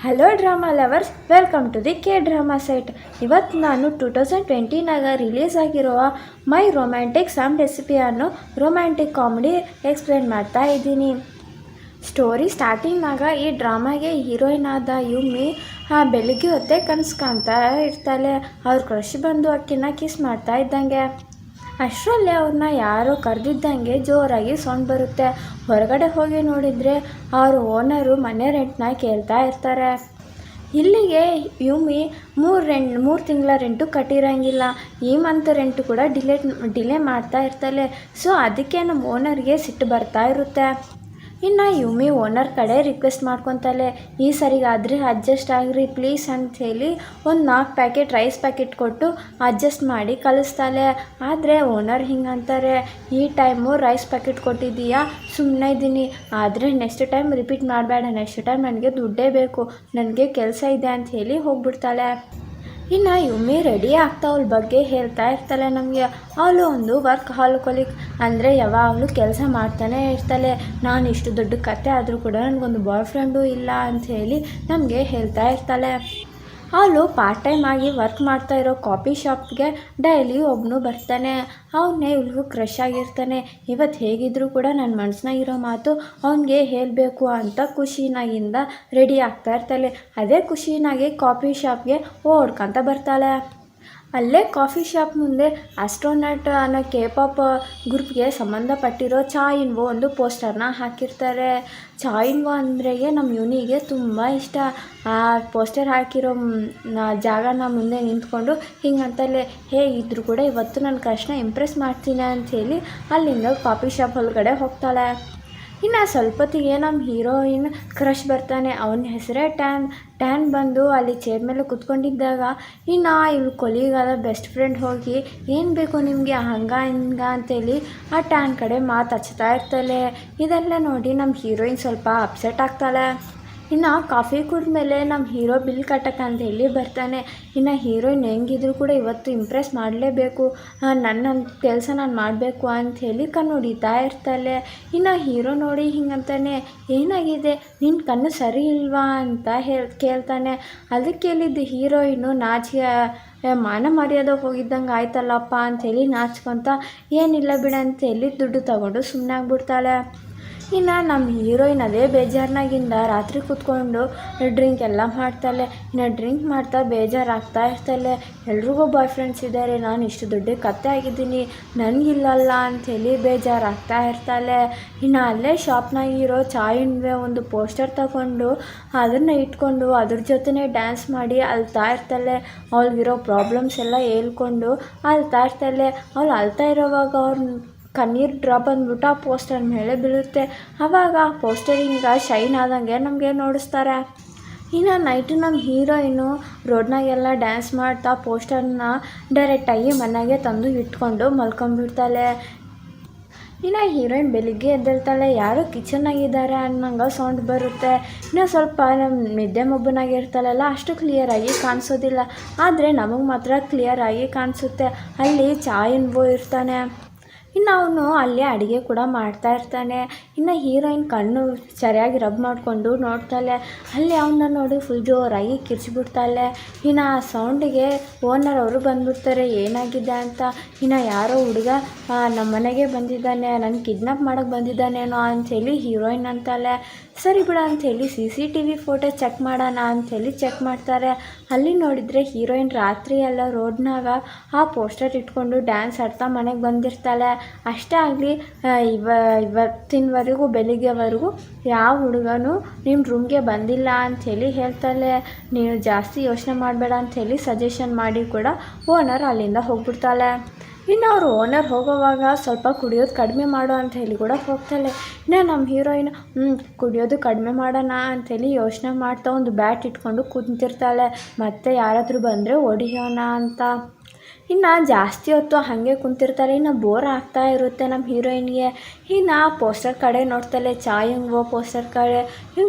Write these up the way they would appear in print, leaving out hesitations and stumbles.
Hello drama lovers, welcome to the K drama site. ಇವತ್ತು ನಾನು 2020ನಾಗ ರಿಲೀಸ್ ಆಗಿರುವ ಮೈ ರೊಮ್ಯಾಂಟಿಕ್ ಸಮ್ ರೆಸಿಪಿ ಅನ್ನೋ ರೊಮ್ಯಾಂಟಿಕ್ ಕಾಮಿಡಿ ಎಕ್ಸ್ಪ್ಲೇನ್ ಮಾಡ್ತಾ ಇದ್ದೀನಿ. ಸ್ಟೋರಿ ಸ್ಟಾರ್ಟಿಂಗ್ನಾಗ ಈ ಡ್ರಾಮಾಗೆ ಹೀರೋಯಿನ್ ಆದ ಯುಮಿ ಬೆಳಿಗ್ಗೆ ಹೊತ್ತೆ ಕನಸು ಕಾಣ್ತಾ ಇರ್ತಾಳೆ. ಅವ್ರ ಕ್ರಶ್ ಬಂದು ಅಕ್ಕಿನ ಕಿಸ್ ಮಾಡ್ತಾ ಇದ್ದಂಗೆ. ಅಷ್ಟರಲ್ಲಿ ಅವ್ರನ್ನ ಯಾರೋ ಕರೆದಿದ್ದಂಗೆ ಜೋರಾಗಿ ಸೌಂಡ್ ಬರುತ್ತೆ. ಹೊರಗಡೆ ಹೋಗಿ ನೋಡಿದರೆ ಅವ್ರ ಓನರು ಮನೆ ರೆಂಟ್ನ ಕೇಳ್ತಾ ಇರ್ತಾರೆ. ಇಲ್ಲಿಗೆ ಯುಮಿ ಮೂರು ತಿಂಗಳ ರೆಂಟು ಕಟ್ಟಿರೋಂಗಿಲ್ಲ. ಈ ಮಂತ್ ರೆಂಟು ಕೂಡ ಡಿಲೇ ಮಾಡ್ತಾ ಇರ್ತಾಳೆ. ಸೊ ಅದಕ್ಕೆ ನಮ್ಮ ಓನರ್ಗೆ ಸಿಟ್ಟು ಬರ್ತಾ ಇರುತ್ತೆ. ಇನ್ನು ಯುಮಿ ಓನರ್ ಕಡೆ ರಿಕ್ವೆಸ್ಟ್ ಮಾಡ್ಕೊತಾಳೆ, ಈ ಸರಿಗಾದರೆ ಅಡ್ಜಸ್ಟ್ ಆಗ್ರಿ ಪ್ಲೀಸ್ ಅಂಥೇಳಿ ಒಂದು 4 ಪ್ಯಾಕೆಟ್ ರೈಸ್ ಪ್ಯಾಕೆಟ್ ಕೊಟ್ಟು ಅಡ್ಜಸ್ಟ್ ಮಾಡಿ ಕಳಿಸ್ತಾಳೆ. ಆದರೆ ಓನರ್ ಹಿಂಗಂತಾರೆ, ಈ ಟೈಮು ರೈಸ್ ಪ್ಯಾಕೆಟ್ ಕೊಟ್ಟಿದ್ದೀಯಾ, ಸುಮ್ಮನೆ ಇದ್ದೀನಿ, ಆದರೆ ನೆಕ್ಸ್ಟ್ ಟೈಮ್ ರಿಪೀಟ್ ಮಾಡಬೇಡ, ನೆಕ್ಸ್ಟ್ ಟೈಮ್ ನನಗೆ ದುಡ್ಡೇ ಬೇಕು, ನನಗೆ ಕೆಲಸ ಇದೆ ಅಂಥೇಳಿ ಹೋಗ್ಬಿಡ್ತಾಳೆ. ಇನ್ನು ಯುಮಿ ರೆಡಿ ಆಗ್ತಾ ಅವಳ ಬಗ್ಗೆ ಹೇಳ್ತಾ ಇರ್ತಾಳೆ ನಮಗೆ. ಅವಳು ಒಂದು ವರ್ಕ್ ಹಾಲಿಕೋಲಿಕ್, ಅಂದರೆ ಯಾವಾಗಲೂ ಕೆಲಸ ಮಾಡ್ತಾನೆ ಇರ್ತಾಳೆ. ನಾನು ಇಷ್ಟು ದೊಡ್ಡ ಕತೆ ಆದರೂ ಕೂಡ ನನಗೊಂದು ಬಾಯ್ ಫ್ರೆಂಡು ಇಲ್ಲ ಅಂಥೇಳಿ ನಮಗೆ ಹೇಳ್ತಾ ಇರ್ತಾಳೆ. ಅವಳು ಪಾರ್ಟ್ ಟೈಮ್ ಆಗಿ ವರ್ಕ್ ಮಾಡ್ತಾ ಇರೋ ಕಾಫಿ ಶಾಪ್ಗೆ ಡೈಲಿ ಒಬ್ಬನು ಬರ್ತಾನೆ. ಅವನ್ನೇ ಇವ್ಳಿಗೂ ಕ್ರಶ್ ಆಗಿರ್ತಾನೆ. ಇವತ್ತು ಹೇಗಿದ್ದರೂ ಕೂಡ ನನ್ನ ಮನಸ್ಸಿನಾಗಿರೋ ಮಾತು ಅವನಿಗೆ ಹೇಳಬೇಕು ಅಂತ ಖುಷಿನಾಗಿಂದ ರೆಡಿ ಆಗ್ತಾ ಇರ್ತಾಳೆ. ಅದೇ ಖುಷಿನಾಗಿ ಕಾಫಿ ಶಾಪ್ಗೆ ಓಡ್ಕೊಂತ ಬರ್ತಾಳೆ. ಅಲ್ಲೇ ಕಾಫಿ ಶಾಪ್ ಮುಂದೆ ಆಸ್ಟ್ರೋನಟ್ ಅನ್ನೋ K-pop ಗ್ರೂಪ್ಗೆ ಸಂಬಂಧಪಟ್ಟಿರೋ ಚಾಯಿನ್ವೋ ಒಂದು ಪೋಸ್ಟರ್ನ ಹಾಕಿರ್ತಾರೆ. ಚಾಯಿನ್ವೋ ಅಂದ್ರೆ ನಮ್ಮ ಯುನಿಗೆ ತುಂಬ ಇಷ್ಟ. ಆ ಪೋಸ್ಟರ್ ಹಾಕಿರೋ ಜಾಗನ ಮುಂದೆ ನಿಂತ್ಕೊಂಡು ಹಿಂಗಂತಲೇ, ಇದ್ರೂ ಕೂಡ ಇವತ್ತು ನನ್ನ ಕ್ರಶ್ನ ಇಂಪ್ರೆಸ್ ಮಾಡ್ತೀನಿ ಅಂಥೇಳಿ ಅಲ್ಲಿಂದ ಕಾಫಿ ಶಾಪ್ ಒಳಗಡೆ ಹೋಗ್ತಾಳೆ. ಇನ್ನು ಸ್ವಲ್ಪತ್ತಿಗೆ ನಮ್ಮ ಹೀರೋಯಿನ್ ಕ್ರಶ್ ಬರ್ತಾನೆ. ಅವನ ಹೆಸರೇ ಟ್ಯಾನ್ ಬಂದು ಅಲ್ಲಿ ಚೇರ್ ಮೇಲೆ ಕೂತ್ಕೊಂಡಿದ್ದಾಗ ಇನ್ನು ಇವಳು ಕೊಲೀಗಾದ ಬೆಸ್ಟ್ ಫ್ರೆಂಡ್ ಹೋಗಿ, ಏನು ಬೇಕು ನಿಮಗೆ ಹಂಗ ಅಂತೇಳಿ ಆ ಟ್ಯಾನ್ ಕಡೆ ಮಾತು ಹಚ್ತಾ ಇರ್ತಾಳೆ. ಇದೆಲ್ಲ ನೋಡಿ ನಮ್ಮ ಹೀರೋಯಿನ್ ಸ್ವಲ್ಪ ಅಪ್ಸೆಟ್ ಆಗ್ತಾಳೆ. ಇನ್ನು ಕಾಫಿ ಕುಡಿದ್ಮೇಲೆ ನಮ್ಮ ಹೀರೋ ಬಿಲ್ ಕಟ್ಟಕ್ಕಂತೇಳಿ ಬರ್ತಾನೆ. ಇನ್ನು ಹೀರೋಯಿನ್ ಹೆಂಗಿದ್ರು ಕೂಡ ಇವತ್ತು ಇಂಪ್ರೆಸ್ ಮಾಡಲೇಬೇಕು, ನನ್ನ ಕೆಲಸ ನಾನು ಮಾಡಬೇಕು ಅಂಥೇಳಿ ಕಣ್ಣು ಹೊಡಿತಾ ಇರ್ತಾಳೆ. ಇನ್ನು ಹೀರೋ ನೋಡಿ ಹಿಂಗಂತಾನೆ, ಏನಾಗಿದೆ ನಿನ್ನ ಕಣ್ಣು ಸರಿ ಇಲ್ವಾ ಅಂತ ಕೇಳ್ತಾನೆ. ಅದಕ್ಕೆ ಹೇಳಿದ್ದು ಹೀರೋಯಿನು ನಾಚಿಕೆ ಮಾನ ಮರ್ಯಾದೆ ಹೋಗಿದ್ದಂಗೆ ಆಯ್ತಲ್ಲಪ್ಪ ಅಂಥೇಳಿ ನಾಚ್ಕೊತ, ಏನಿಲ್ಲ ಬಿಡ ಅಂತೇಳಿ ದುಡ್ಡು ತಗೊಂಡು ಸುಮ್ಮನೆ ಆಗ್ಬಿಡ್ತಾಳೆ. ಇನ್ನು ನಮ್ಮ ಹೀರೋಯಿನ್ ಅದೇ ಬೇಜಾರಿನಾಗಿಂದ ರಾತ್ರಿ ಕೂತ್ಕೊಂಡು ಡ್ರಿಂಕ್ ಎಲ್ಲ ಮಾಡ್ತಾಳೆ. ಇನ್ನು ಡ್ರಿಂಕ್ ಮಾಡ್ತಾ ಬೇಜಾರಾಗ್ತಾ ಇರ್ತಾಳೆ. ಎಲ್ರಿಗೂ ಬಾಯ್ ಫ್ರೆಂಡ್ಸ್ ಇದ್ದಾರೆ, ನಾನು ಇಷ್ಟು ದೊಡ್ಡ ಕತೆ ಆಗಿದ್ದೀನಿ, ನನಗಿಲ್ಲಲ್ಲ ಅಂಥೇಳಿ ಬೇಜಾರಾಗ್ತಾ ಇರ್ತಾಳೆ. ಇನ್ನು ಅಲ್ಲೇ ಶಾಪ್ನಾಗಿರೋ ಚಾಯಿನ್ವೇ ಒಂದು ಪೋಸ್ಟರ್ ತಗೊಂಡು ಅದನ್ನು ಇಟ್ಕೊಂಡು ಅದ್ರ ಜೊತೆನೇ ಡ್ಯಾನ್ಸ್ ಮಾಡಿ ಅಳ್ತಾ ಇರ್ತಾಳೆ. ಅವಳಿಗಿರೋ ಪ್ರಾಬ್ಲಮ್ಸ್ ಎಲ್ಲ ಹೇಳ್ಕೊಂಡು ಅಳ್ತಾ ಇರ್ತಾಳೆ. ಅವಳು ಅಳ್ತಾ ಇರೋವಾಗ ಕಣ್ಣೀರು ಡ್ರಾಪ್ ಬಂದ್ಬಿಟ್ಟು ಆ ಪೋಸ್ಟರ್ ಮೇಲೆ ಬೀಳುತ್ತೆ. ಆವಾಗ ಪೋಸ್ಟರಿಂಗ ಶೈನ್ ಆದಂಗೆ ನಮಗೆ ನೋಡಿಸ್ತಾರೆ. ಇನ್ನು ನೈಟು ನಮ್ಮ ಹೀರೋಯಿನು ರೋಡ್ನಾಗೆಲ್ಲ ಡ್ಯಾನ್ಸ್ ಮಾಡ್ತಾ ಪೋಸ್ಟರ್ನ ಡೈರೆಕ್ಟಾಗಿ ಮನೆಗೆ ತಂದು ಇಟ್ಕೊಂಡು ಮಲ್ಕೊಂಡ್ಬಿಡ್ತಾಳೆ. ಇನ್ನು ಹೀರೋಯಿನ್ ಬೆಳಿಗ್ಗೆ ಎದ್ದೇಳ್ತಾಳೆ, ಯಾರೋ ಕಿಚನ್ನಾಗಿದ್ದಾರೆ ಅನ್ನಂಗೆ ಸೌಂಡ್ ಬರುತ್ತೆ. ಇನ್ನು ಸ್ವಲ್ಪ ನಿದ್ದೆ ಮಬ್ಬನಾಗಿರ್ತಾಳಲ್ಲ, ಅಷ್ಟು ಕ್ಲಿಯರಾಗಿ ಕಾಣಿಸೋದಿಲ್ಲ, ಆದರೆ ನಮಗೆ ಮಾತ್ರ ಕ್ಲಿಯರಾಗಿ ಕಾಣಿಸುತ್ತೆ. ಅಲ್ಲಿ ಚಾಯಿನ್ವೋ ಇರ್ತಾನೆ. ಇನ್ನು ಅವನು ಅಲ್ಲೇ ಅಡುಗೆ ಕೂಡ ಮಾಡ್ತಾ ಇರ್ತಾನೆ. ಇನ್ನು ಹೀರೋಯಿನ್ ಕಣ್ಣು ಸರಿಯಾಗಿ ರಬ್ ಮಾಡಿಕೊಂಡು ನೋಡ್ತಾಳೆ. ಅಲ್ಲಿ ಅವನ್ನ ನೋಡಿ ಫುಲ್ ಜೋರಾಗಿ ಕಿರ್ಚಿಬಿಡ್ತಾಳೆ. ಇನ್ನು ಆ ಸೌಂಡಿಗೆ ಓನರ್ ಅವರು ಬಂದುಬಿಡ್ತಾರೆ, ಏನಾಗಿದೆ ಅಂತ. ಇನ್ನು ಯಾರೋ ಹುಡುಗ ನಮ್ಮ ಮನೆಗೆ ಬಂದಿದ್ದಾನೆ, ನನ್ನ ಕಿಡ್ನಾಪ್ ಮಾಡೋಕ್ಕೆ ಬಂದಿದ್ದಾನೇನೋ ಅಂಥೇಳಿ ಹೀರೋಯಿನ್ ಅಂತಾಳೆ. ಸರಿ ಬಿಡ ಅಂಥೇಳಿ CCTV ಫೋಟೋ ಚೆಕ್ ಮಾಡೋಣ ಅಂಥೇಳಿ ಚೆಕ್ ಮಾಡ್ತಾರೆ. ಅಲ್ಲಿ ನೋಡಿದರೆ ಹೀರೋಯಿನ್ ರಾತ್ರಿ ಎಲ್ಲ ರೋಡ್ನಾಗ ಆ ಪೋಸ್ಟರ್ ಇಟ್ಕೊಂಡು ಡ್ಯಾನ್ಸ್ ಆಡ್ತಾ ಮನೆಗೆ ಬಂದಿರ್ತಾಳೆ. ಅಷ್ಟೇ ಆಗಲಿ, ಇವತ್ತಿನವರೆಗೂ ಬೆಳಿಗ್ಗೆವರೆಗೂ ಯಾವ ಹುಡುಗನೂ ನಿಮ್ಮ ರೂಮ್ಗೆ ಬಂದಿಲ್ಲ ಅಂಥೇಳಿ ಹೇಳ್ತಾಳೆ. ನೀನು ಜಾಸ್ತಿ ಯೋಚನೆ ಮಾಡಬೇಡ ಅಂಥೇಳಿ ಸಜೆಷನ್ ಮಾಡಿ ಕೂಡ ಓನರ್ ಅಲ್ಲಿಂದ ಹೋಗ್ಬಿಡ್ತಾಳೆ. ಇನ್ನು ಅವರು ಓನರ್ ಹೋಗೋವಾಗ ಸ್ವಲ್ಪ ಕುಡಿಯೋದು ಕಡಿಮೆ ಮಾಡೋ ಅಂಥೇಳಿ ಕೂಡ ಹೋಗ್ತಾಳೆ. ಇನ್ನು ನಮ್ಮ ಹೀರೋಯಿನ್ ಕುಡಿಯೋದು ಕಡಿಮೆ ಮಾಡೋಣ ಅಂಥೇಳಿ ಯೋಚನೆ ಮಾಡ್ತಾ ಒಂದು ಬ್ಯಾಟ್ ಇಟ್ಕೊಂಡು ಕುಂತಿರ್ತಾಳೆ. ಮತ್ತೆ ಯಾರಾದರೂ ಬಂದರೆ ಹೊಡಿಯೋಣ ಅಂತ. ಇನ್ನು ಜಾಸ್ತಿ ಹೊತ್ತು ಹಾಗೆ ಕುಂತಿರ್ತಾರೆ. ಇನ್ನು ಬೋರ್ ಆಗ್ತಾ ಇರುತ್ತೆ ನಮ್ಮ ಹೀರೋಯಿನ್ಗೆ. ಇನ್ನು ಪೋಸ್ಟರ್ ಕಡೆ ನೋಡ್ತಾಳೆ, ಚಾಯಿಂಗೋ ಪೋಸ್ಟರ್ ಕಡೆ.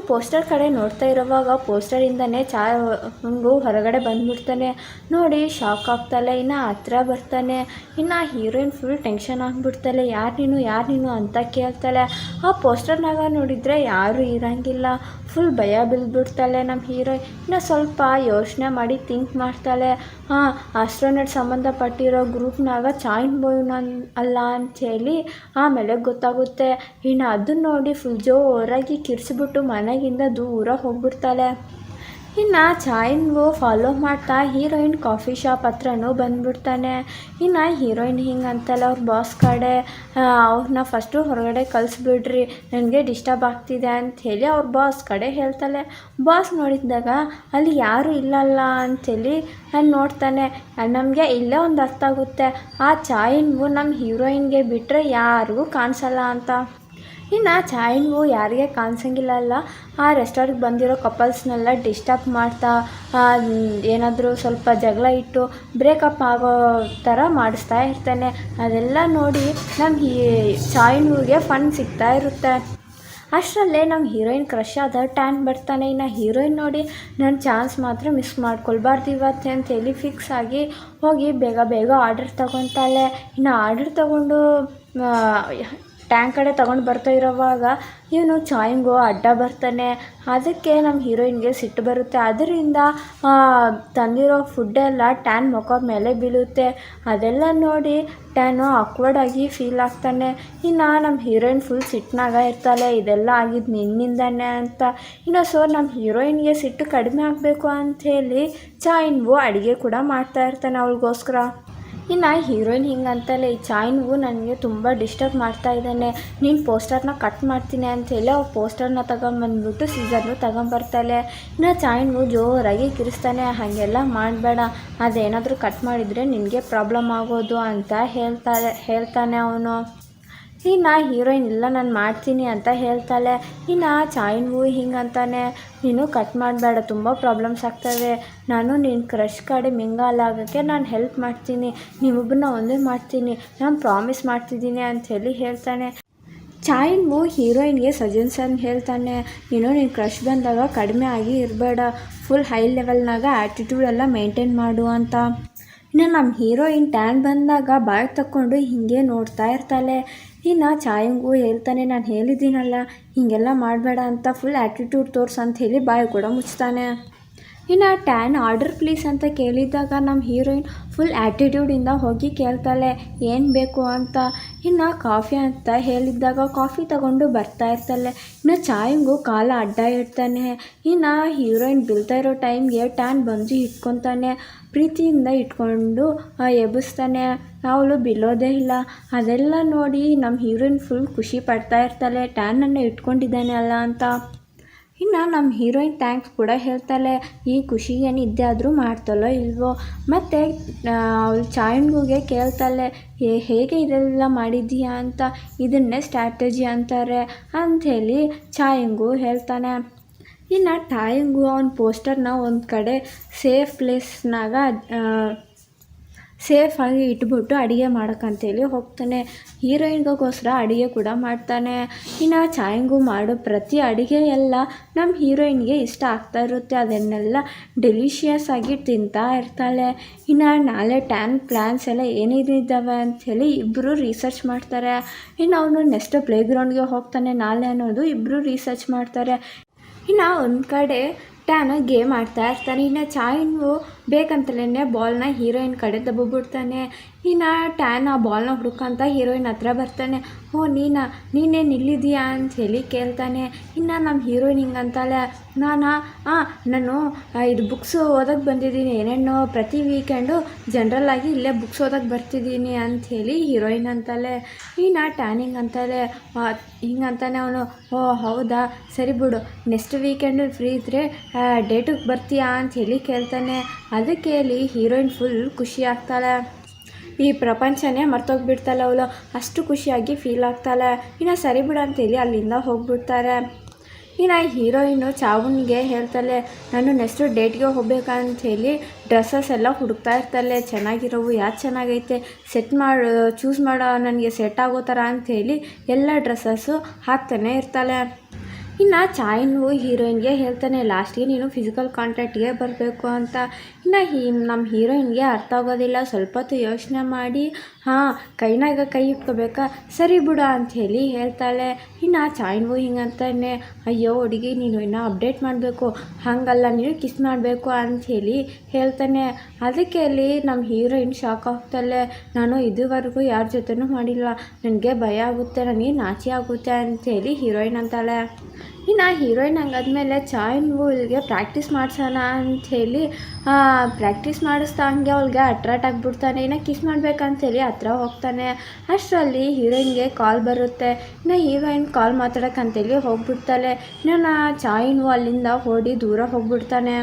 ಪೋಸ್ಟರ್ ಕಡೆ ನೋಡ್ತಾ ಇರೋವಾಗ ಪೋಸ್ಟರಿಂದನೇ ಚಾಯಿಂಗು ಹೊರಗಡೆ ಬಂದುಬಿಡ್ತಾನೆ. ನೋಡಿ ಶಾಕ್ ಆಗ್ತಾಳೆ. ಇನ್ನು ಹತ್ರ ಬರ್ತಾನೆ. ಇನ್ನು ಹೀರೋಯಿನ್ ಫುಲ್ ಟೆನ್ಷನ್ ಆಗಿಬಿಡ್ತಾಳೆ. ಯಾರು ನೀನು ಅಂತ ಕೇಳ್ತಾಳೆ. ಆ ಪೋಸ್ಟರ್ನಾಗ ನೋಡಿದರೆ ಯಾರೂ ಇರೋಂಗಿಲ್ಲ. ಫುಲ್ ಭಯ ಬಿದ್ದುಬಿಡ್ತಾಳೆ ನಮ್ಮ ಹೀರೋಯಿನ್. ಇನ್ನು ಸ್ವಲ್ಪ ಯೋಚನೆ ಮಾಡಿ ಥಿಂಕ್ ಮಾಡ್ತಾಳೆ, ಆಸ್ಟ್ರೋನಟ್ ಸಂಬಂಧಪಟ್ಟಿರೋ ಗ್ರೂಪ್ನಾಗ ಚಾಯಿನ್ ಬಾಯ್ನ ಅಲ್ಲ ಅಂಥೇಳಿ ಆಮೇಲೆ ಗೊತ್ತಾಗುತ್ತೆ. ಇನ್ನು ಅದನ್ನ ನೋಡಿ ಫುಲ್ ಜೋರಾಗಿ ಕಿರ್ಚಿಬಿಟ್ಟು ಮನೆಗಿಂದ ದೂರ ಹೋಗ್ಬಿಡ್ತಾಳೆ. ಇನ್ನು ಚಾಯಿನ್ಗೂ ಫಾಲೋ ಮಾಡ್ತಾ ಹೀರೋಯಿನ್ ಕಾಫಿ ಶಾಪ್ ಹತ್ರನೂ ಬಂದ್ಬಿಡ್ತಾನೆ. ಇನ್ನು ಹೀರೋಯಿನ್ ಹಿಂಗೆ ಅಂತಲ್ಲ ಅವ್ರ ಬಾಸ್ ಕಡೆ, ಅವ್ರನ್ನ ಫಸ್ಟು ಹೊರಗಡೆ ಕಳಿಸ್ಬಿಡ್ರಿ, ನನಗೆ ಡಿಸ್ಟರ್ಬ್ ಆಗ್ತಿದೆ ಅಂಥೇಳಿ ಅವ್ರ ಬಾಸ್ ಕಡೆ ಹೇಳ್ತಾಳೆ. ಬಾಸ್ ನೋಡಿದಾಗ ಅಲ್ಲಿ ಯಾರೂ ಇಲ್ಲಲ್ಲ ಅಂಥೇಳಿ ನೋಡ್ತಾನೆ. ನಮಗೆ ಇಲ್ಲೇ ಒಂದು ಅರ್ಥ ಆಗುತ್ತೆ, ಆ ಚಾಯಿನ್ಗೂ ನಮ್ಮ ಹೀರೋಯಿನ್ಗೆ ಬಿಟ್ಟರೆ ಯಾರಿಗೂ ಕಾಣಿಸಲ್ಲ ಅಂತ. ಇನ್ನು ಚಾಯಿನ್ಗೂ ಯಾರಿಗೆ ಕಾಣಿಸಂಗಿಲ್ಲ, ಆ ರೆಸ್ಟೋರೆಂಟ್ಗೆ ಬಂದಿರೋ ಕಪಲ್ಸ್ನೆಲ್ಲ ಡಿಸ್ಟರ್ಬ್ ಮಾಡ್ತಾ ಏನಾದರೂ ಸ್ವಲ್ಪ ಜಗಳ ಇಟ್ಟು ಬ್ರೇಕಪ್ ಆಗೋ ಥರ ಮಾಡಿಸ್ತಾ ಇರ್ತಾನೆ. ಅದೆಲ್ಲ ನೋಡಿ ನಮ್ಮ ಚಾಯಿನ್ಗೆ ಫನ್ ಸಿಗ್ತಾ ಇರುತ್ತೆ. ಅಷ್ಟರಲ್ಲೇ ನಮ್ಮ ಹೀರೋಯಿನ್ ಕ್ರಶ್ ಆದ ಟ್ಯಾನ್ ಬರ್ತಾನೆ. ಇನ್ನು ಹೀರೋಯಿನ್ ನೋಡಿ ನನ್ನ ಚಾನ್ಸ್ ಮಾತ್ರ ಮಿಸ್ ಮಾಡ್ಕೊಳ್ಬಾರ್ದು ಇವತ್ತು ಅಂತೇಳಿ ಫಿಕ್ಸ್ ಆಗಿ ಹೋಗಿ ಬೇಗ ಆರ್ಡರ್ ತೊಗೊತಾಳೆ. ಇನ್ನು ಆರ್ಡರ್ ತೊಗೊಂಡು ಟ್ಯಾಂಕ್ ಕಡೆ ತೊಗೊಂಡು ಬರ್ತಾ ಇರೋವಾಗ ಇವನು ಚಾಯಿಂಗು ಅಡ್ಡ ಬರ್ತಾನೆ. ಅದಕ್ಕೆ ನಮ್ಮ ಹೀರೋಯಿನ್ಗೆ ಸಿಟ್ಟು ಬರುತ್ತೆ. ಅದರಿಂದ ತಂದಿರೋ ಫುಡ್ಡೆಲ್ಲ ಟ್ಯಾನ್ ಮುಖದ ಮೇಲೆ ಬೀಳುತ್ತೆ. ಅದೆಲ್ಲ ನೋಡಿ ಟ್ಯಾನು ಆಕ್ವರ್ಡಾಗಿ ಫೀಲ್ ಆಗ್ತಾನೆ. ಇನ್ನು ನಮ್ಮ ಹೀರೋಯಿನ್ ಫುಲ್ ಸಿಟ್ಟಿನಾಗ ಇರ್ತಾಳೆ, ಇದೆಲ್ಲ ಆಗಿದ್ದು ನಿನ್ನಿಂದಾನೆ ಅಂತ. ಇನ್ನು ನಮ್ಮ ಹೀರೋಯಿನ್ಗೆ ಸಿಟ್ಟು ಕಡಿಮೆ ಆಗಬೇಕು ಅಂಥೇಳಿ ಚಾಯಿನ್ವು ಅಡುಗೆ ಕೂಡ ಮಾಡ್ತಾ ಇರ್ತಾನೆ ಅವಳಿಗೋಸ್ಕರ. ಇನ್ನು ಹೀರೋಯಿನ್ ಹಿಂಗಂತಲೇ, ಈ ಚಾಯಿನ್ಗೂ ನನಗೆ ತುಂಬ ಡಿಸ್ಟರ್ಬ್ ಮಾಡ್ತಾ ಇದ್ದಾನೆ, ನೀನು ಪೋಸ್ಟರ್ನ ಕಟ್ ಮಾಡ್ತೀನಿ ಅಂಥೇಳಿ ಅವ್ರು ಪೋಸ್ಟರ್ನ ತಗೊಂಬಂದ್ಬಿಟ್ಟು ಸೀಸರ್ನು ತಗೊಂಬರ್ತಾಳೆ. ಇನ್ನು ಚಾಯಿನ್ಗೂ ಜೋರಾಗಿ ಕಿರಿಸ್ತಾನೆ, ಹಾಗೆಲ್ಲ ಮಾಡಬೇಡ, ಅದೇನಾದರೂ ಕಟ್ ಮಾಡಿದರೆ ನಿನಗೆ ಪ್ರಾಬ್ಲಮ್ ಆಗೋದು ಅಂತ ಹೇಳ್ತಾನೆ ಅವನು. ಇನ್ನು ಹೀರೋಯಿನ್ ಇಲ್ಲ ನಾನು ಮಾಡ್ತೀನಿ ಅಂತ ಹೇಳ್ತಾಳೆ. ಇನ್ನು ಚಾಯಿನ್ಗೂ ಹಿಂಗಂತಾನೆ, ನೀನು ಕಟ್ ಮಾಡಬೇಡ, ತುಂಬ ಪ್ರಾಬ್ಲಮ್ಸ್ ಆಗ್ತವೆ, ನಾನು ನಿನ್ನ ಕ್ರಶ್ ಕಡೆ ಮಿಂಗಲ್ ಆಗೋಕ್ಕೆ ನಾನು ಹೆಲ್ಪ್ ಮಾಡ್ತೀನಿ, ನೀವಿಬ್ಬರನ್ನ ಒಂದೇ ಮಾಡ್ತೀನಿ, ನಾನು ಪ್ರಾಮಿಸ್ ಮಾಡ್ತಿದ್ದೀನಿ ಅಂಥೇಳಿ ಹೇಳ್ತಾನೆ. ಚಾಯಿನ್ಗೂ ಹೀರೋಯಿನ್ಗೆ ಸಜೆಷನ್ ಹೇಳ್ತಾನೆ, ನೀನು ನಿನ್ನ ಕ್ರಶ್ ಬಂದಾಗ ಕಡಿಮೆ ಆಗಿ ಇರಬೇಡ, ಫುಲ್ ಹೈ ಲೆವೆಲ್ನಾಗ ಆ್ಯಟಿಟ್ಯೂಡ್ ಎಲ್ಲ ಮೇಂಟೈನ್ ಮಾಡು ಅಂತ. ಇನ್ನು ನಮ್ಮ ಹೀರೋಯಿನ್ ಟ್ಯಾನ್ ಬಂದಾಗ ಬಾಯಿ ತಕ್ಕೊಂಡು ಹೀಗೆ ನೋಡ್ತಾ ಇರ್ತಾಳೆ. ಇನ್ನು ಚಾಯಿಂಗೂ ಹೇಳ್ತಾನೆ, ನಾನು ಹೇಳಿದ್ದೀನಲ್ಲ ಹೀಗೆಲ್ಲ ಮಾಡಬೇಡ ಅಂತ, ಫುಲ್ ಆ್ಯಟಿಟ್ಯೂಡ್ ತೋರ್ಸು ಅಂತ ಹೇಳಿ ಬಾಯಿ ಕೂಡ ಮುಚ್ತಾನೆ. ಇನ್ನು ಟ್ಯಾನ್ ಆರ್ಡರ್ ಪ್ಲೀಸ್ ಅಂತ ಕೇಳಿದಾಗ ನಮ್ಮ ಹೀರೋಯಿನ್ ಫುಲ್ ಆ್ಯಟಿಟ್ಯೂಡಿಂದ ಹೋಗಿ ಕೇಳ್ತಾಳೆ ಏನು ಬೇಕು ಅಂತ. ಇನ್ನು ಕಾಫಿ ಅಂತ ಹೇಳಿದ್ದಾಗ ಕಾಫಿ ತಗೊಂಡು ಬರ್ತಾ ಇರ್ತಾಳೆ. ಇನ್ನು ಚಾಯಿಂಗೂ ಕಾಲ ಅಡ್ಡ ಇಡ್ತಾನೆ. ಇನ್ನು ಹೀರೋಯಿನ್ ಬೀಳ್ತಾ ಇರೋ ಟೈಮ್ಗೆ ಟ್ಯಾನ್ ಬಂದು ಇಟ್ಕೊತಾನೆ, ಪ್ರೀತಿಯಿಂದ ಇಟ್ಕೊಂಡು ಎಬ್ಬಿಸ್ತಾನೆ. ಅವಳು ಬೀಳೋದೇ ಇಲ್ಲ. ಅದೆಲ್ಲ ನೋಡಿ ನಮ್ಮ ಹೀರೋಯಿನ್ ಫುಲ್ ಖುಷಿ ಪಡ್ತಾ ಇರ್ತಾಳೆ, ಟ್ಯಾನನ್ನು ಇಟ್ಕೊಂಡಿದ್ದಾನೆ ಅಲ್ಲ ಅಂತ. ಇನ್ನು ನಮ್ಮ ಹೀರೋಯಿನ್ ಥ್ಯಾಂಕ್ಸ್ ಕೂಡ ಹೇಳ್ತಾಳೆ, ಈ ಖುಷಿಗೆ ನಿದ್ದೆ ಆದರೂ ಮಾಡ್ತಾಳೋ ಇಲ್ವೋ. ಮತ್ತು ಅವಳು ಚಾಯಿನ್ಗುಗೆ ಕೇಳ್ತಾಳೆ, ಹೇಗೆ ಇದೆಲ್ಲ ಮಾಡಿದ್ದೀಯಾ ಅಂತ, ಇದನ್ನೇ ಸ್ಟ್ರಾಟಜಿ ಅಂತಾರೆ ಅಂಥೇಳಿ ಚಾಯಿಂಗು ಹೇಳ್ತಾನೆ. ಇನ್ನು ಟಾಯಿಂಗು ಅವನ ಪೋಸ್ಟರ್ನ ಒಂದು ಕಡೆ ಸೇಫ್ ಪ್ಲೇಸ್ನಾಗ ಸೇಫಾಗಿ ಇಟ್ಬಿಟ್ಟು ಅಡುಗೆ ಮಾಡೋಕ್ಕಂತೇಳಿ ಹೋಗ್ತಾನೆ. ಹೀರೋಯಿನ್ಗೋಸ್ಕರ ಅಡುಗೆ ಕೂಡ ಮಾಡ್ತಾನೆ. ಇನ್ನು ಚಾಯಿಂಗು ಮಾಡೋ ಪ್ರತಿ ಅಡುಗೆ ಎಲ್ಲ ನಮ್ಮ ಹೀರೋಯಿನ್ಗೆ ಇಷ್ಟ ಆಗ್ತಾ ಇರುತ್ತೆ. ಅದನ್ನೆಲ್ಲ ಡೆಲಿಷಿಯಸ್ ಆಗಿ ತಿಂತಾ ಇರ್ತಾಳೆ. ಇನ್ನು ನಾಳೆ ಟ್ಯಾನ್ ಪ್ಲ್ಯಾನ್ಸ್ ಎಲ್ಲ ಏನೇನಿದ್ದಾವೆ ಅಂಥೇಳಿ ಇಬ್ಬರು ರಿಸರ್ಚ್ ಮಾಡ್ತಾರೆ. ಇನ್ನು ಅವನು ನೆಕ್ಸ್ಟ್ ಪ್ಲೇಗ್ರೌಂಡ್ಗೆ ಹೋಗ್ತಾನೆ ನಾಳೆ ಅನ್ನೋದು ಇಬ್ಬರು ರಿಸರ್ಚ್ ಮಾಡ್ತಾರೆ. ಇನ್ನು ಒಂದು ಕಡೆ ಟ್ಯಾನ್ ಗೇಮ್ ಆಡ್ತಾ ಇರ್ತಾನೆ. ಇನ್ನು ಚಾಯಿನ್ವು ಬೇಕಂತಲೇ ಬಾಲ್ನ ಹೀರೋಯಿನ್ ಕಡೆ ದಬ್ಬಿಬಿಡ್ತಾನೆ. ಇನ್ನು ಟ್ಯಾನ್ ಆ ಬಾಲ್ನ ಹುಡುಕಂತ ಹೀರೋಯಿನ್ ಹತ್ರ ಬರ್ತಾನೆ. ನೀನೇ ನಿಲ್ಲಿದೀಯಾ ಅಂಥೇಳಿ ಕೇಳ್ತಾನೆ. ಇನ್ನು ನಮ್ಮ ಹೀರೋಯಿನ್ ಹಿಂಗಂತಾಳೆ, ನಾನು ಇದು ಬುಕ್ಸು ಓದೋಕ್ಕೆ ಬಂದಿದ್ದೀನಿ, ಏನೇನೋ ಪ್ರತಿ ವೀಕೆಂಡು ಜನ್ರಲ್ಲಾಗಿ ಇಲ್ಲೇ ಬುಕ್ಸ್ ಓದೋಕ್ಕೆ ಬರ್ತಿದ್ದೀನಿ ಅಂಥೇಳಿ ಹೀರೋಯಿನ್ ಅಂತಾಳೆ. ಇನ್ನು ಟ್ಯಾನ್ ಹಿಂಗಂತಾನೆ ಅವನು, ಓ ಹೌದಾ ಸರಿ ಬಿಡು, ನೆಕ್ಸ್ಟ್ ವೀಕೆಂಡು ಫ್ರೀ ಇದ್ದರೆ ಡೇಟಿಗೆ ಬರ್ತೀಯಾ ಅಂಥೇಳಿ ಕೇಳ್ತಾನೆ. ಅದಕ್ಕೆ ಹೇಳಿ ಹೀರೋಯಿನ್ ಫುಲ್ ಖುಷಿ ಆಗ್ತಾಳೆ. ಈ ಪ್ರಪಂಚನೇ ಮರ್ತೋಗ್ಬಿಡ್ತಾಳೆ ಅವಳು, ಅಷ್ಟು ಖುಷಿಯಾಗಿ ಫೀಲ್ ಆಗ್ತಾಳೆ. ಇನ್ನು ಸರಿ ಬಿಡು ಅಂತೇಳಿ ಅಲ್ಲಿಂದ ಹೋಗ್ಬಿಡ್ತಾರೆ. ಇನ್ನು ಹೀರೋಯಿನು ಚಾವುನ್ಗೆ ಹೇಳ್ತಾಳೆ, ನಾನು ನೆಕ್ಸ್ಟ್ ಡೇಟ್ಗೆ ಹೋಗ್ಬೇಕಂಥೇಳಿ ಡ್ರೆಸ್ಸಸ್ ಎಲ್ಲ ಹುಡುಕ್ತಾ ಇರ್ತಾಳೆ, ಚೆನ್ನಾಗಿರೋವು ಯಾವ್ದು ಚೆನ್ನಾಗೈತೆ ಚೂಸ್ ಮಾಡೋ ನನಗೆ ಸೆಟ್ ಆಗೋ ಥರ ಅಂಥೇಳಿ ಎಲ್ಲ ಡ್ರೆಸ್ಸಸ್ಸು ಹಾಕ್ತಾನೆ ಇರ್ತಾಳೆ. ಇನ್ನು ಚಾಯ್ನು ಹೀರೋಯಿನ್ಗೆ ಹೇಳ್ತಾನೆ ಲಾಸ್ಟ್ಗೆ ನೀನು ಫಿಸಿಕಲ್ ಕಾಂಟ್ಯಾಕ್ಟ್ಗೆ ಬರಬೇಕು ಅಂತ. ಇನ್ನು ನಮ್ಮ ಹೀರೋಯಿನ್ಗೆ ಅರ್ಥ ಆಗೋದಿಲ್ಲ. ಸ್ವಲ್ಪ ಹೊತ್ತು ಯೋಚನೆ ಮಾಡಿ ಕೈನಾಗ ಕೈ ಇಟ್ಕೋಬೇಕಾ, ಸರಿ ಬಿಡು ಅಂಥೇಳಿ ಹೇಳ್ತಾಳೆ. ಇನ್ನು ಚಾಯ್ನು ಹಿಂಗಂತಾನೆ, ಅಯ್ಯೋ ಹುಡುಗಿ ನೀನು ಇನ್ನೂ ಅಪ್ಡೇಟ್ ಮಾಡಬೇಕು, ಹಾಗಲ್ಲ ನೀನು ಕಿಸ್ ಮಾಡಬೇಕು ಅಂಥೇಳಿ ಹೇಳ್ತಾನೆ. ಅದಕ್ಕೆ ಅಲ್ಲಿ ನಮ್ಮ ಹೀರೋಯಿನ್ ಶಾಕ್ ಆಗ್ತಾಳೆ. ನಾನು ಇದುವರೆಗೂ ಯಾರ ಜೊತೆನೂ ಮಾಡಿಲ್ಲ, ನನಗೆ ಭಯ ಆಗುತ್ತೆ, ನನಗೆ ನಾಚಿ ಆಗುತ್ತೆ ಅಂಥೇಳಿ ಹೀರೋಯಿನ್ ಅಂತಾಳೆ. ಇನ್ನು ಹೀರೋಯಿನ್ ಹಂಗಾದ್ಮೇಲೆ ಚಾಯ್ನು ಇಲ್ಲಿಗೆ ಪ್ರಾಕ್ಟೀಸ್ ಮಾಡಿಸೋಣ ಅಂಥೇಳಿ ಪ್ರಾಕ್ಟೀಸ್ ಮಾಡಿಸ್ತಾ ಹಂಗೆ ಅವಳಿಗೆ ಅಟ್ರಾಕ್ಟ್ ಆಗಿಬಿಡ್ತಾನೆ. ಇನ್ನು ಕಿಸ್ ಮಾಡ್ಬೇಕಂತೇಳಿ ಹತ್ರ ಹೋಗ್ತಾನೆ. ಅಷ್ಟರಲ್ಲಿ ಹೀರೋಯಿನ್ಗೆ ಕಾಲ್ ಬರುತ್ತೆ. ಇನ್ನು ಹೀರೋಯಿನ್ ಕಾಲ್ ಮಾತಾಡೋಕ್ಕಂತೇಳಿ ಹೋಗ್ಬಿಡ್ತಾಳೆ. ಇನ್ನು ಚಾಯ್ನು ಅಲ್ಲಿಂದ ಓಡಿ ದೂರ ಹೋಗ್ಬಿಡ್ತಾನೆ.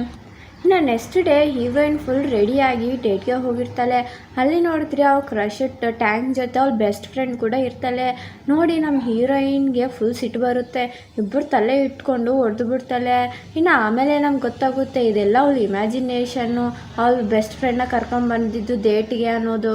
ಇನ್ನು ನೆಕ್ಸ್ಟ್ ಡೇ ಹೀರೋಯಿನ್ ಫುಲ್ ರೆಡಿಯಾಗಿ ಡೇಟ್ಗೆ ಹೋಗಿರ್ತಾಳೆ. ಅಲ್ಲಿ ನೋಡಿದ್ರೆ ಅವ್ಳು ಕ್ರಶ್ ಟ್ಯಾಂಕ್ ಜೊತೆ ಅವ್ಳ ಬೆಸ್ಟ್ ಫ್ರೆಂಡ್ ಕೂಡ ಇರ್ತಾಳೆ. ನೋಡಿ ನಮ್ಮ ಹೀರೋಯಿನ್ಗೆ ಫುಲ್ ಸಿಟ್ಟು ಬರುತ್ತೆ. ಇಬ್ಬರು ತಲೆ ಇಟ್ಕೊಂಡು ಹೊಡೆದು ಬಿಡ್ತಾಳೆ. ಇನ್ನು ಆಮೇಲೆ ನಮ್ಗೆ ಗೊತ್ತಾಗುತ್ತೆ ಇದೆಲ್ಲ ಅವಳು ಇಮ್ಯಾಜಿನೇಷನ್ನು, ಅವಳ ಬೆಸ್ಟ್ ಫ್ರೆಂಡ್ನ ಕರ್ಕೊಂಬಂದಿದ್ದು ಡೇಟಿಗೆ ಅನ್ನೋದು.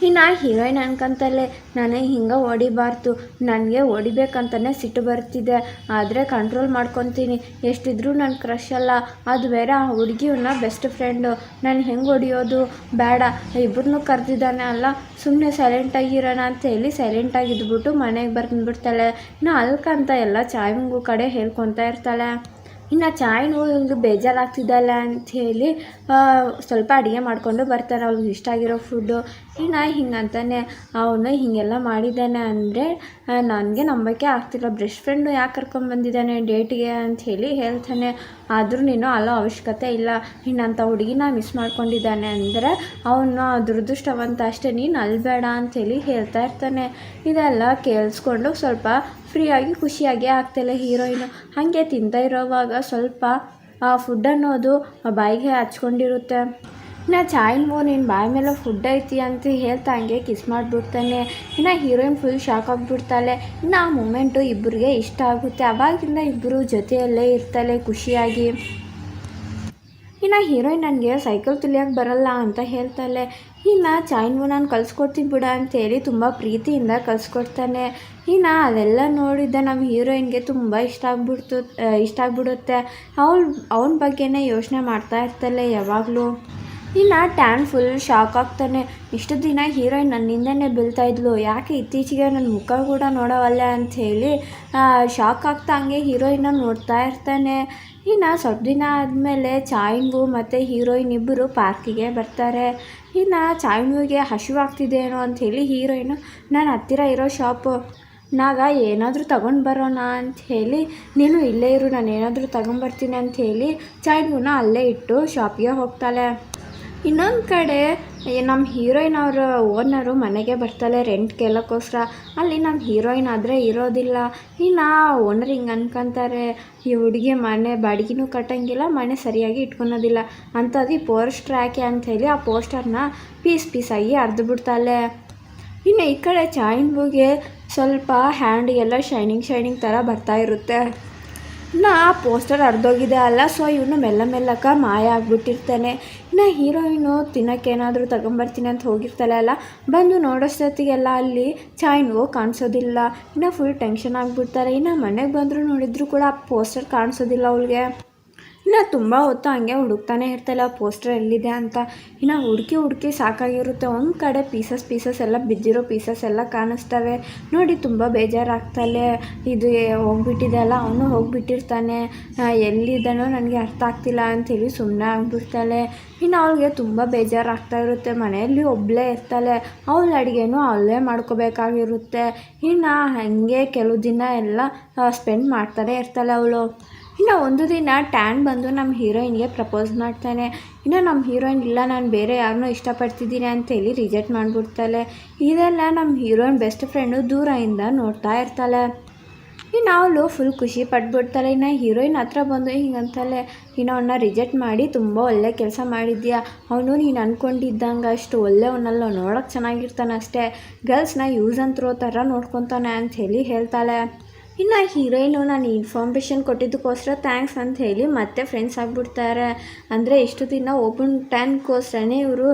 ಇನ್ನು ಹೀರೋಯಿನ್ ಅನ್ಕೊಂತಲೇ ನಾನು ಹಿಂಗೆ ಹೊಡಿಬಾರ್ದು, ನನಗೆ ಹೊಡಿಬೇಕಂತಲೇ ಸಿಟ್ಟು ಬರ್ತಿದೆ, ಆದರೆ ಕಂಟ್ರೋಲ್ ಮಾಡ್ಕೊತೀನಿ, ಎಷ್ಟಿದ್ರೂ ನನ್ನ ಕ್ರಶ್ ಅಲ್ಲ, ಅದು ಬೇರೆ ಆ ಹುಡುಗಿಯನ್ನ ಬೆಸ್ಟ್ ಫ್ರೆಂಡು, ನಾನು ಹೆಂಗೆ ಹೊಡಿಯೋದು, ಬೇಡ ಇಬ್ಬರನ್ನೂ ಕರೆದಿದ್ದಾನೆ ಅಲ್ಲ, ಸುಮ್ಮನೆ ಸೈಲೆಂಟಾಗಿರೋಣ ಅಂತೇಳಿ ಸೈಲೆಂಟಾಗಿದ್ಬಿಟ್ಟು ಮನೆಗೆ ಬಂದುಬಿಡ್ತಾಳೆ. ಇನ್ನು ಅಲ್ಕಂತ ಎಲ್ಲ ಚಾಯ್ಮಂಗು ಕಡೆ ಹೇಳ್ಕೊತಾ ಇರ್ತಾಳೆ. ಇನ್ನು ಚಾಯ್ನು ಇವ್ಳಿಗೆ ಬೇಜಾರಾಗ್ತಿದ್ದಲ್ಲ ಅಂಥೇಳಿ ಸ್ವಲ್ಪ ಅಡುಗೆ ಮಾಡಿಕೊಂಡು ಬರ್ತಾನೆ, ಅವ್ಳಿಗೆ ಇಷ್ಟ ಆಗಿರೋ ಫುಡ್ಡು. ಇನ್ನು ಹಿಂಗಂತಾನೆ, ಅವನು ಹೀಗೆಲ್ಲ ಮಾಡಿದ್ದಾನೆ ಅಂದರೆ ನನಗೆ ನಂಬಕ್ಕೆ ಆಗ್ತಿಲ್ಲ, ಬೆಸ್ಟ್ ಫ್ರೆಂಡು ಯಾಕೆ ಕರ್ಕೊಂಬಂದಿದ್ದಾನೆ ಡೇಟಿಗೆ ಅಂಥೇಳಿ ಹೇಳ್ತಾನೆ. ಆದರೂ ನೀನು ಅಲ್ಲೋ ಅವಶ್ಯಕತೆ ಇಲ್ಲ, ಇನ್ನಂಥ ಹುಡುಗಿನ ಮಿಸ್ ಮಾಡ್ಕೊಂಡಿದ್ದಾನೆ ಅಂದರೆ ಅವನು ದುರದೃಷ್ಟವಂತ ಅಷ್ಟೇ, ನೀನು ಅಲ್ಬೇಡ ಅಂಥೇಳಿ ಹೇಳ್ತಾ ಇರ್ತಾನೆ. ಇದೆಲ್ಲ ಕೇಳಿಸ್ಕೊಂಡು ಸ್ವಲ್ಪ ಫ್ರೀಯಾಗಿ ಖುಷಿಯಾಗಿ ಆಗ್ತಾಳೆ ಹೀರೋಯಿನು. ಹಾಗೆ ತಿಂತಾ ಇರೋವಾಗ ಸ್ವಲ್ಪ ಫುಡ್ ಅನ್ನೋದು ಬಾಯಿಗೆ ಹಚ್ಕೊಂಡಿರುತ್ತೆ. ಇನ್ನು ಚಾಯ್ನು ನಿನ್ನ ಬಾಯಿ ಮೇಲೆ ಫುಡ್ ಐತಿ ಅಂತ ಹೇಳ್ತಾ ಹಂಗೆ ಕಿಸ್ ಮಾಡಿಬಿಡ್ತಾನೆ. ಇನ್ನು ಹೀರೋಯಿನ್ ಫುಲ್ ಶಾಕ್ ಆಗಿಬಿಡ್ತಾಳೆ. ಇನ್ನು ಆ ಮೂಮೆಂಟು ಇಬ್ಬರಿಗೆ ಇಷ್ಟ ಆಗುತ್ತೆ. ಅವಾಗಿಂದ ಇಬ್ಬರು ಜೊತೆಯಲ್ಲೇ ಇರ್ತಾಳೆ ಖುಷಿಯಾಗಿ. ಇನ್ನು ಹೀರೋಯಿನ್ ನನಗೆ ಸೈಕಲ್ ತುಳಿಯೋಕ್ಕೆ ಬರಲ್ಲ ಅಂತ ಹೇಳ್ತಾಳೆ. ಇನ್ನು ಚಾಯ್ನು ನಾನು ಕಲಿಸ್ಕೊಡ್ತೀನಿ ಬಿಡ ಅಂತೇಳಿ ತುಂಬ ಪ್ರೀತಿಯಿಂದ ಕಲಿಸ್ಕೊಡ್ತಾನೆ. ಇನ್ನು ಅದೆಲ್ಲ ನೋಡಿದ್ದ ನಮ್ಮ ಹೀರೋಯಿನ್ಗೆ ತುಂಬ ಇಷ್ಟ ಆಗಿಬಿಡುತ್ತೆ. ಅವನ ಬಗ್ಗೆನೇ ಯೋಚನೆ ಮಾಡ್ತಾ ಇರ್ತಾಳೆ ಯಾವಾಗಲೂ. ಇನ್ನು ಟ್ಯಾನ್ ಫುಲ್ ಶಾಕ್ ಆಗ್ತಾನೆ. ಇಷ್ಟು ದಿನ ಹೀರೋಯಿನ್ ನನ್ನಿಂದನೇ ಬೀಳ್ತಾಯಿದ್ಲು, ಯಾಕೆ ಇತ್ತೀಚೆಗೆ ನನ್ನ ಮುಖ ಕೂಡ ನೋಡೋವಲ್ಲ ಅಂಥೇಳಿ ಶಾಕ್ ಆಗ್ತಾ ಹಂಗೆ ಹೀರೋಯಿನ್ನ ನೋಡ್ತಾ ಇರ್ತಾನೆ. ಇನ್ನು ಸ್ವಲ್ಪ ದಿನ ಆದಮೇಲೆ ಚಾಯ್ನು ಮತ್ತು ಹೀರೋಯಿನ್ ಇಬ್ಬರು ಪಾರ್ಕಿಗೆ ಬರ್ತಾರೆ. ಇನ್ನು ಚಾಯ್ನುಗೆ ಹಸಿವಾಗ್ತಿದೆ ಏನೋ ಅಂಥೇಳಿ ಹೀರೋಯಿನು ನಾನು ಹತ್ತಿರ ಇರೋ ಶಾಪು ನಾಗ ಏನಾದರೂ ತಗೊಂಡು ಬರೋಣ ಅಂಥೇಳಿ, ನೀನು ಇಲ್ಲೇ ಇರು ನಾನು ಏನಾದರೂ ತಗೊಂಬರ್ತೀನಿ ಅಂಥೇಳಿ ಚಾಯ್ನುನ ಅಲ್ಲೇ ಇಟ್ಟು ಶಾಪಿಗೆ ಹೋಗ್ತಾಳೆ. ಇನ್ನೊಂದು ಕಡೆ ನಮ್ಮ ಹೀರೋಯಿನ್ ಅವರ ಓನರು ಮನೆಗೆ ಬರ್ತಾಳೆ ರೆಂಟ್ ಕೇಳೋಕ್ಕೋಸ್ಕರ. ಅಲ್ಲಿ ನಮ್ಮ ಹೀರೋಯಿನ್ ಆದರೆ ಇರೋದಿಲ್ಲ. ಇನ್ನು ಓನರ್ ಹಿಂಗೆ ಅನ್ಕೊಂತಾರೆ, ಈ ಹುಡುಗಿ ಮನೆ ಬಾಡಿಗೆನೂ ಕಟ್ಟಂಗಿಲ್ಲ, ಮನೆ ಸರಿಯಾಗಿ ಇಟ್ಕೊಳೋದಿಲ್ಲ ಅಂಥದ್ದು ಈ ಪೋಸ್ಟರ್ ಹಾಕಿ ಅಂಥೇಳಿ ಆ ಪೋಸ್ಟರ್ನ ಪೀಸಾಗಿ ಅರ್ದು ಬಿಡ್ತಾಳೆ. ಇನ್ನು ಈ ಕಡೆ ಚಾಯ್ನುಗೆ ಸ್ವಲ್ಪ ಹ್ಯಾಂಡಿಗೆಲ್ಲ ಶೈನಿಂಗ್ ಥರ ಬರ್ತಾ ಇರುತ್ತೆ. ಇನ್ನು ಆ ಪೋಸ್ಟರ್ ಅರ್ಧೋಗಿದೆ ಅಲ್ಲ, ಸೊ ಇವನು ಮೆಲ್ಲಕ್ಕೆ ಮಾಯ ಆಗಿಬಿಟ್ಟಿರ್ತಾನೆ. ಇನ್ನು ಹೀರೋಯಿನು ತಿನ್ನೋಕ್ಕೇನಾದರೂ ತಗೊಂಬರ್ತೀನಿ ಅಂತ ಹೋಗಿರ್ತಾಳೆ ಅಲ್ಲ, ಬಂದು ನೋಡೋಷ್ಟೊತ್ತಿಗೆಲ್ಲ ಅಲ್ಲಿ ಚಾಯ್ನು ಕಾಣಿಸೋದಿಲ್ಲ. ಇನ್ನು ಫುಲ್ ಟೆನ್ಷನ್ ಆಗಿಬಿಡ್ತಾರೆ. ಇನ್ನು ಮನೆಗೆ ಬಂದರೂ ನೋಡಿದ್ರು ಕೂಡ ಆ ಪೋಸ್ಟರ್ ಕಾಣಿಸೋದಿಲ್ಲ ಅವಳಿಗೆ. ಇನ್ನು ತುಂಬ ಹೊತ್ತು ಹಂಗೆ ಹುಡುಕ್ತಾನೆ ಇರ್ತಾಳೆ ಆ ಪೋಸ್ಟರ್ ಎಲ್ಲಿದೆ ಅಂತ. ಇನ್ನು ಹುಡುಕಿ ಸಾಕಾಗಿರುತ್ತೆ. ಒಂದು ಕಡೆ ಪೀಸಸ್ ಎಲ್ಲ ಬಿದ್ದಿರೋ ಪೀಸಸ್ ಎಲ್ಲ ಕಾಣಿಸ್ತವೆ. ನೋಡಿ ತುಂಬ ಬೇಜಾರಾಗ್ತಾಳೆ. ಇದು ಹೋಗ್ಬಿಟ್ಟಿದೆ ಅಲ್ಲ, ಅವನು ಹೋಗ್ಬಿಟ್ಟಿರ್ತಾನೆ, ಎಲ್ಲಿದ್ದಾನೋ ನನಗೆ ಅರ್ಥ ಆಗ್ತಿಲ್ಲ ಅಂಥೇಳಿ ಸುಮ್ಮನೆ ಆಗಿಬಿಡ್ತಾಳೆ. ಇನ್ನು ಅವಳಿಗೆ ತುಂಬ ಬೇಜಾರಾಗ್ತಾ ಇರುತ್ತೆ. ಮನೆಯಲ್ಲಿ ಒಬ್ಬಳೇ ಇರ್ತಾಳೆ, ಅವಳ ಅಡುಗೆನೂ ಅವಳೇ ಮಾಡ್ಕೋಬೇಕಾಗಿರುತ್ತೆ. ಇನ್ನು ಹಾಗೆ ಕೆಲವು ದಿನ ಎಲ್ಲ ಸ್ಪೆಂಡ್ ಮಾಡ್ತಾನೆ ಇರ್ತಾಳೆ ಅವಳು. ಇನ್ನು ಒಂದು ದಿನ ಟ್ಯಾನ್ ಬಂದು ನಮ್ಮ ಹೀರೋಯಿನ್ಗೆ ಪ್ರಪೋಸ್ ಮಾಡ್ತಾನೆ. ಇನ್ನು ನಮ್ಮ ಹೀರೋಯಿನ್ ಇಲ್ಲ, ನಾನು ಬೇರೆ ಯಾರನ್ನೋ ಇಷ್ಟಪಡ್ತಿದ್ದೀನಿ ಅಂತೇಳಿ ರಿಜೆಕ್ಟ್ ಮಾಡಿಬಿಡ್ತಾಳೆ. ಇದೆಲ್ಲ ನಮ್ಮ ಹೀರೋಯಿನ್ ಬೆಸ್ಟ್ ಫ್ರೆಂಡು ದೂರದಿಂದ ನೋಡ್ತಾ ಇರ್ತಾಳೆ. ಇನ್ನು ಅವಳು ಫುಲ್ ಖುಷಿ ಪಟ್ಬಿಡ್ತಾಳೆ. ಇನ್ನು ಹೀರೋಯಿನ್ ಹತ್ರ ಬಂದು ಹಿಂಗಂತಾಳೆ, ಇನ್ನು ಅವನ್ನ ರಿಜೆಕ್ಟ್ ಮಾಡಿ ತುಂಬ ಒಳ್ಳೆ ಕೆಲಸ ಮಾಡಿದ್ಯಾ, ಅವನು ನೀನು ಅಂದ್ಕೊಂಡಿದ್ದಂಗೆ ಅಷ್ಟು ಒಳ್ಳೆಯವನಲ್ಲ, ನೋಡೋಕ್ಕೆ ಚೆನ್ನಾಗಿರ್ತಾನೆ ಅಷ್ಟೇ, ಗರ್ಲ್ಸ್ನ ಯೂಸ್ ಆ್ಯಂಡ್ ಥ್ರೋ ಥರ ನೋಡ್ಕೊತಾನೆ ಅಂಥೇಳಿ ಹೇಳ್ತಾಳೆ. ಇನ್ನು ಹೀರೋಯಿನು ನಾನು ಇನ್ಫಾರ್ಮೇಷನ್ ಕೊಟ್ಟಿದ್ದಕ್ಕೋಸ್ಕರ ಥ್ಯಾಂಕ್ಸ್ ಅಂತ ಹೇಳಿ ಮತ್ತೆ ಫ್ರೆಂಡ್ಸ್ ಆಗಿಬಿಡ್ತಾರೆ. ಅಂದರೆ ಇಷ್ಟು ದಿನ ಓಪನ್ ಟ್ಯಾನ್ಗೋಸ್ಕರನೇ ಇವರು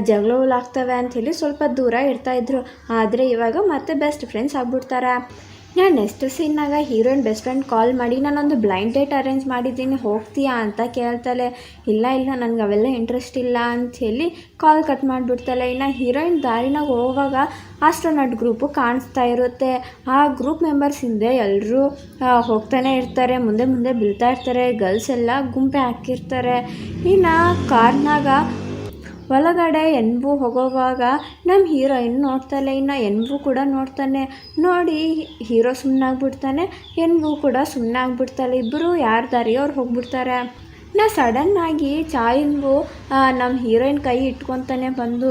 ಜಗಳಗಳಾಗ್ತವೆ ಅಂಥೇಳಿ ಸ್ವಲ್ಪ ದೂರ ಇರ್ತಾಯಿದ್ರು, ಆದರೆ ಇವಾಗ ಮತ್ತೆ ಬೆಸ್ಟ್ ಫ್ರೆಂಡ್ಸ್ ಆಗಿಬಿಡ್ತಾರೆ. ನಾನು ನೆಕ್ಸ್ಟ್ ಸೀನ್ನಾಗ ಹೀರೋಯಿನ್ ಬೆಸ್ಟ್ ಫ್ರೆಂಡ್ ಕಾಲ್ ಮಾಡಿ ನಾನೊಂದು ಬ್ಲೈಂಡ್ ಡೇಟ್ ಅರೇಂಜ್ ಮಾಡಿದ್ದೀನಿ ಹೋಗ್ತೀಯಾ ಅಂತ ಕೇಳ್ತಾಳೆ. ಇಲ್ಲ ನನಗೆ ಅವೆಲ್ಲ ಇಂಟ್ರೆಸ್ಟ್ ಇಲ್ಲ ಅಂಥೇಳಿ ಕಾಲ್ ಕಟ್ ಮಾಡಿಬಿಡ್ತಾಳೆ. ಇನ್ನು ಹೀರೋಯಿನ್ ದಾರಿನಾಗ ಹೋಗುವಾಗ ಆಸ್ಟ್ರೋನಾಟ್ ಗ್ರೂಪು ಕಾಣಿಸ್ತಾ ಇರುತ್ತೆ. ಆ ಗ್ರೂಪ್ ಮೆಂಬರ್ಸ್ ಹಿಂದೆ ಎಲ್ಲರೂ ಹೋಗ್ತಾನೆ ಇರ್ತಾರೆ, ಮುಂದೆ ಮುಂದೆ ಬೀಳ್ತಾ ಇರ್ತಾರೆ. ಗರ್ಲ್ಸ್ ಎಲ್ಲ ಗುಂಪೆ ಹಾಕಿರ್ತಾರೆ. ಇನ್ನು ಕಾರ್ನಾಗ ಒಳಗಡೆ ಎನ್ಬು ಹೋಗೋವಾಗ ನಮ್ಮ ಹೀರೋಯಿನ್ ನೋಡ್ತಾಳೆ. ಇನ್ನು ಎನ್ಬು ಕೂಡ ನೋಡ್ತಾನೆ. ನೋಡಿ ಹೀರೋ ಸುಮ್ಮನಾಗ್ಬಿಡ್ತಾನೆ, ಎನ್ಬು ಕೂಡ ಸುಮ್ಮನಾಗ್ಬಿಡ್ತಾಳೆ. ಇಬ್ಬರು ಯಾರ ದಾರಿಯೋ ಅವ್ರು ಹೋಗ್ಬಿಡ್ತಾರೆ. ಸಡನ್ನಾಗಿ ಚಾಯನ್ಬು ನಮ್ಮ ಹೀರೋಯಿನ್ ಕೈ ಇಟ್ಕೊತಾನೆ ಬಂದು,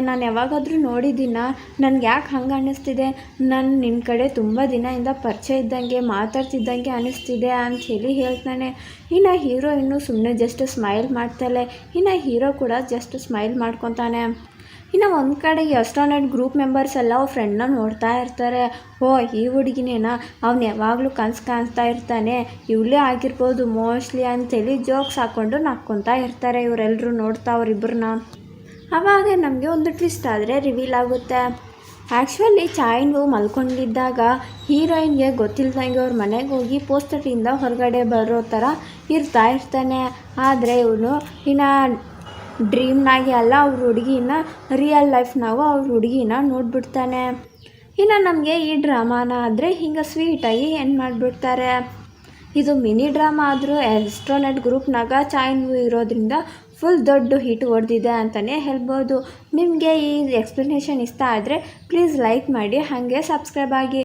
ನಾನು ಯಾವಾಗಾದರೂ ನೋಡಿದ್ದೀನ, ನನಗೆ ಯಾಕೆ ಹಂಗೆ ಅನ್ನಿಸ್ತಿದೆ, ನಾನು ನಿನ್ನ ಕಡೆ ತುಂಬ ದಿನದಿಂದ ಪರಿಚಯ ಇದ್ದಂಗೆ ಮಾತಾಡ್ತಿದ್ದಂಗೆ ಅನ್ನಿಸ್ತಿದೆ ಅಂಥೇಳಿ ಹೇಳ್ತಾನೆ. ಇನ್ನು ಹೀರೋಯಿನ್ನು ಸುಮ್ಮನೆ ಜಸ್ಟ್ ಸ್ಮೈಲ್ ಮಾಡ್ತಾಳೆ. ಇನ್ನು ಹೀರೋ ಕೂಡ ಜಸ್ಟ್ ಸ್ಮೈಲ್ ಮಾಡ್ಕೊತಾನೆ. ಇನ್ನು ಒಂದು ಕಡೆ ಆಸ್ಟ್ರೋನಾಟ್ ಗ್ರೂಪ್ ಮೆಂಬರ್ಸ್ ಎಲ್ಲ ಅವ್ರ ಫ್ರೆಂಡ್ನ ನೋಡ್ತಾ ಇರ್ತಾರೆ. ಈ ಹುಡುಗಿನೇನಾ, ಅವ್ನು ಯಾವಾಗಲೂ ಕನಸು ಕಾಣಿಸ್ತಾ ಇರ್ತಾನೆ, ಇವಳೇ ಆಗಿರ್ಬೋದು ಮೋಸ್ಟ್ಲಿ ಅಂತೇಳಿ ಜೋಕ್ಸ್ ಹಾಕ್ಕೊಂಡು ನಕ್ಕೊತಾ ಇರ್ತಾರೆ. ಇವರೆಲ್ಲರೂ ನೋಡ್ತಾ ಅವ್ರಿಬ್ಬರನ್ನ. ಆವಾಗ ನಮಗೆ ಒಂದು ಟ್ವಿಸ್ಟ್ ಆದರೆ ರಿವೀಲ್ ಆಗುತ್ತೆ. ಆ್ಯಕ್ಚುಲಿ ಚಾಯ್ನು ಮಲ್ಕೊಂಡಿದ್ದಾಗ ಹೀರೋಯಿನ್ಗೆ ಗೊತ್ತಿಲ್ದಂಗೆ ಅವ್ರ ಮನೆಗೆ ಹೋಗಿ ಪೋಸ್ಟರಿಂದ ಹೊರಗಡೆ ಬರೋ ಥರ ಇರ್ತಾನೆ. ಆದರೆ ಇವನು ಇನ್ನು ಡ್ರೀಮ್ನಾಗೆ ಅಲ್ಲ ಅವ್ರ ಹುಡುಗಿನ ರಿಯಲ್ ಲೈಫ್ನಾಗೂ ಅವ್ರ ಹುಡುಗಿನ ನೋಡ್ಬಿಡ್ತಾನೆ. ಇನ್ನು ನಮಗೆ ಈ ಡ್ರಾಮಾನ ಆದರೆ ಹಿಂಗೆ ಸ್ವೀಟಾಗಿ ಎಂಡ್ ಮಾಡಿಬಿಡ್ತಾರೆ. ಇದು ಮಿನಿ ಡ್ರಾಮಾ ಆದರೂ ಆಸ್ಟ್ರೋನಾಟ್ ಗ್ರೂಪ್ನಾಗ ಚಾಯ್ನು ಇರೋದ್ರಿಂದ ಫುಲ್ ದೊಡ್ಡ ಹಿಟ್ ಹೊಡೆದಿದೆ ಅಂತಲೇ ಹೇಳ್ಬೋದು. ನಿಮಗೆ ಈ ಎಕ್ಸ್ಪ್ಲನೇಷನ್ ಇಷ್ಟ ಆದರೆ ಪ್ಲೀಸ್ ಲೈಕ್ ಮಾಡಿ, ಹಾಗೆ ಸಬ್ಸ್ಕ್ರೈಬ್ ಆಗಿ.